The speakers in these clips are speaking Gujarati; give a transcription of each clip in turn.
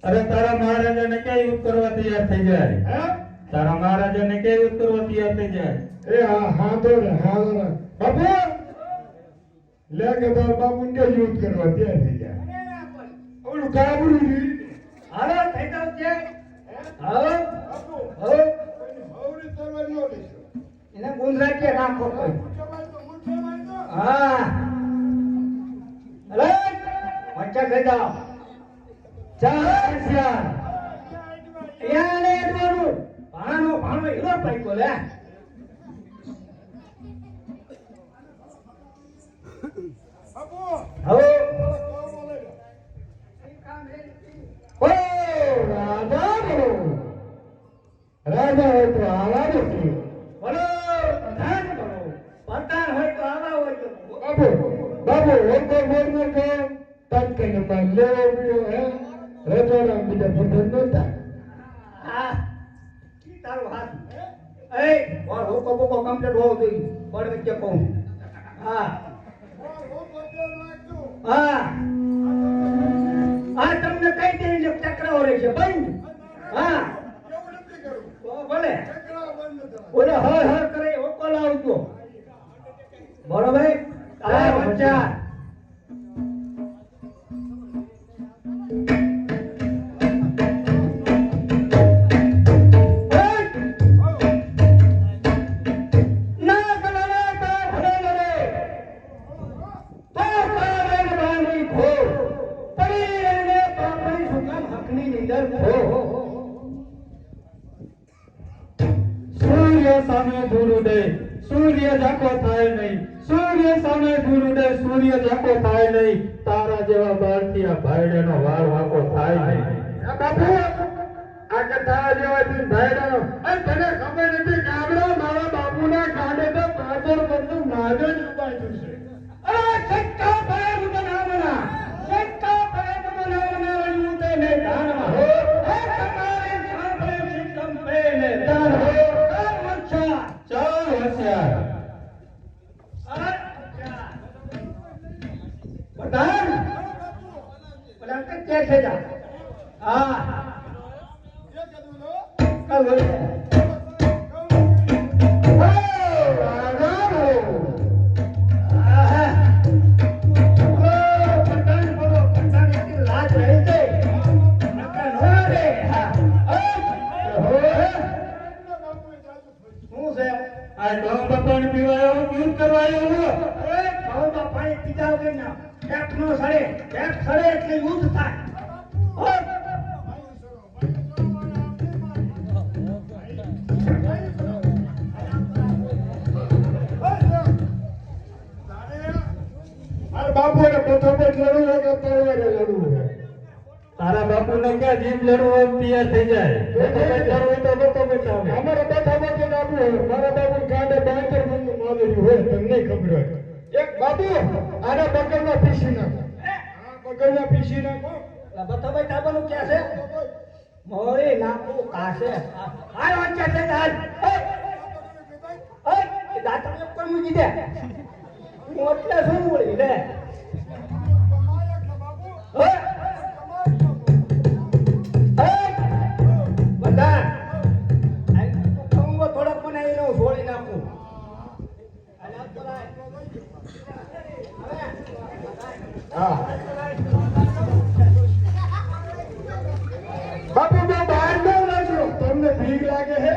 અરે તારા મહારાજાને ક્યાં યુદ્ધ કરવા તૈયાર થઈ જાય? તારા મહારાજાને ક્યાં યુદ્ધ કરવા તૈયાર થઈ જાય? એ હા તો બાપુ લે કે બાપુ ને યુદ્ધ કરવા તૈયાર થઈ જાય. ઓલું કાબરું હાલો થઈ જાવ છે. હાલો હવરી તરવાર નો લેશો. એને ગુંદરા કે રાખો કોઈ. હા અરે મચ્ચા થઈ જાવ. ચાલ યાને એડવાનું ભાણો હીરો પાઈકો લે. હવે ઓ રાજા હોય તો આવા નથી. બોલો પ્રધાન બોલો. પ્રધાન હોય તો આવા હોય તો બાબુ હું તો બોલનો કે તન કે માં લેવો હે રતોડા બીજા ફોટો નતા. હા કી તારો હાથ એ ઓર હોકો બોકો કમ્પ્લીટ હોવો જોઈએ. બળ વચ્ચે કહું. હા હા આ તમને કઈ દેવી ચક્રાઓ રહેશે બંધ. હા ભલે બોલે હર કરે ઓકો લાવજો. બરોબર આ બચ્ચા સૂર્ય જાકો થાય નહીં. સૂર્ય સામે ધૂળ ઉડે સૂર્ય જાકો થાય નહીં. તારા જેવા બાળકીયા ભાઈડાનો વાળ વાકો થાય નહીં. બાપુ આ કે તારા જેવા ભાઈડાનો તને ખબર નથી ગામડા મારા બાપુના કાંડે તો પાછળ બધું માજો જ ઉપાડ્યું છે. અરે છક્કા ભાઈ બનાવના છક્કા ભાઈ બનાવના રણુતે ને ધાનમાં હે તમારે સાંભળે સિસ્ટમ પે ને ધાર હો મચ્છા ચાલ હોશિયાર. પ્રધાન પ્રધાન કે કે છે જા. હા ये कदू लो कल हो આ ડોમ બપણ પીવાયો યુદ્ધ કરવાયો. અરે ભાવમાં પાણી પીધા વગર ના પેટ નો સડે. પેટ સડે એટલે યુદ્ધ થાય. અરે બાપુ ને પોતો પોત લડવું હોય કે તલવારે લડવું હોય. તારા બાપુને ક્યાં જીભ લડવા તૈયાર થઈ જાય? અમારા બેઠા બેઠે બાપુ મારા બાપુ કાંડે 72 મણનું માવેલું હોય તમને ખબર હોય. એક બાપુ આને બગલમાં પીસી નાખો. હા બગલમાં પીસી નાખો. બતો ભાઈ તાબાનું ક્યાં છે? મોરી નાખું કાશે. હાલ વચ્ચે છે હાલ. ઓય દાતણ કોઈ મૂકી દે. હું એટલે શું બોલી લે. ઓય બધા થોડોક બનાવી લઉં છોડી નાખું. હા બાપુ બહુ બહાર ન લાગજો. તમને ભીખ લાગે હે?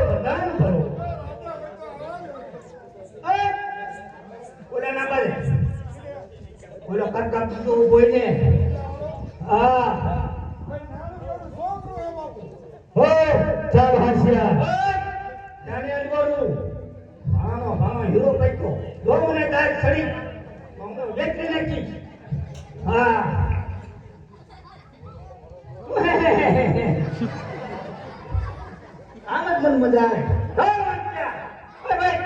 પ્રધાન કરો. ઓલા ના બાજે ઓલો કરતા બીજો ઉભો છે. હા હો ચાલ હાસ્યા જાણે અજવાળું ભાણો હીરો પૈકો દોને દાજ છડી અમને વેચી નાખી. હા આમ જ મને મજા આવે. ભાઈ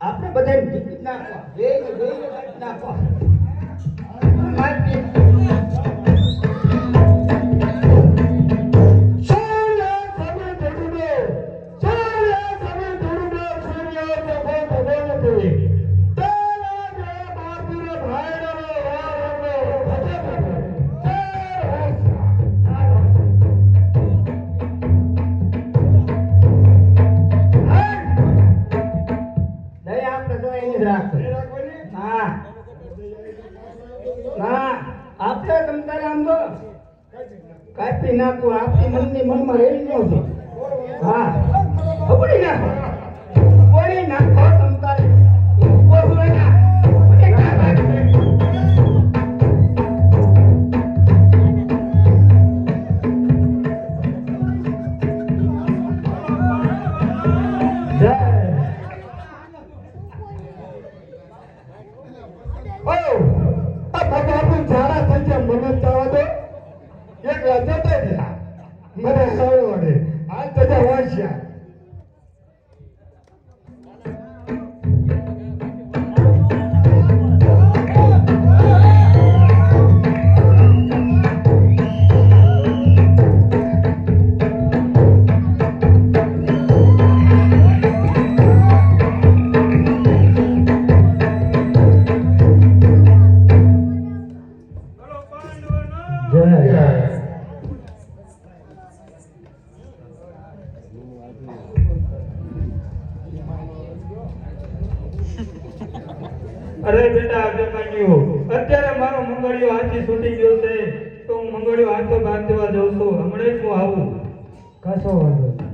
આપણે બધા ટિકિટ નાખવા નાખવા આપણે તમતારે આમ તો કાપી નાખો. આપણી મનની મનમાં રહી ન છે. હા પડી નાખો તમતારે અરે બેટા અભિમન્યુ, અત્યારે મારો મંગળિયો હાથી છૂટી ગયો છે તો હું મંગળિયો હાથો બાંધવા જઉં છું. હમણાં જ હું આવું. કશો વાંધો નહીં.